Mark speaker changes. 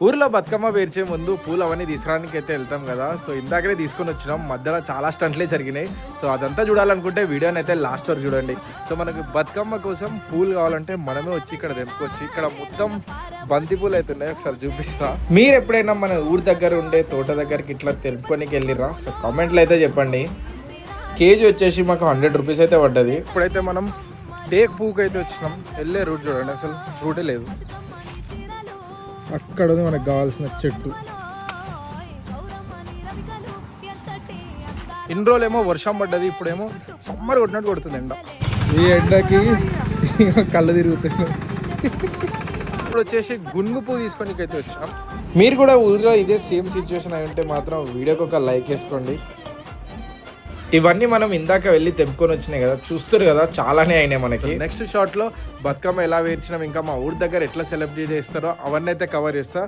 Speaker 1: ఊర్లో బతుకమ్మ పేర్చే ముందు పూలు అవన్నీ తీసుకురానికి అయితే వెళ్తాం కదా. సో ఇందాకనే తీసుకొని వచ్చినాం. మధ్యలో చాలా స్టంట్లే జరిగినాయి. సో అదంతా చూడాలనుకుంటే వీడియోని అయితే లాస్ట్ వరకు చూడండి. సో మనకు బతుకమ్మ కోసం పూలు కావాలంటే మనమే వచ్చి ఇక్కడ తెంపుకోవచ్చు. ఇక్కడ మొత్తం బంతి పూలు అయితే ఉన్నాయి, ఒకసారి చూపిస్తా. మీరు ఎప్పుడైనా మన ఊరి దగ్గర ఉండే తోట దగ్గరికి ఇట్లా తెంపుకోనికి వెళ్ళిరా? సో కామెంట్లో అయితే చెప్పండి. కేజీ వచ్చేసి మాకు 100 రూపీస్ అయితే పడ్డది. ఇప్పుడైతే మనం టేక్ పువ్వుకి అయితే వచ్చినాం. వెళ్ళే రూట్ చూడండి, అసలు రూటే లేదు. అక్కడ ఉంది మనకు కావాల్సిన చెట్టు. ఇన్ని రోజులేమో వర్షం పడ్డది, ఇప్పుడేమో సమ్మర్ కొట్టినట్టు కొడుతుంది ఎండ. ఈ ఎండకి కళ్ళు తిరుగుతున్నాయి. ఇప్పుడు వచ్చేసి గునుగు పువ్వు తీసుకొని అయితే వచ్చాం. మీరు కూడా ఊరిలో ఇదే సేమ్ సిచ్యువేషన్ అయి ఉంటే మాత్రం వీడియోకి ఒక లైక్ వేసుకోండి. ఇవన్నీ మనం ఇందాక వెళ్ళి తెంపుకొని వచ్చినాయి కదా, చూస్తారు కదా, చాలానే అయినాయి మనకి. నెక్స్ట్ షాట్ లో బతుకమ్మ ఎలా వేర్చినాం, ఇంకా మా ఊరి దగ్గర ఎట్లా సెలబ్రేట్ చేస్తారో అవన్నీ అయితే కవర్ చేస్తా.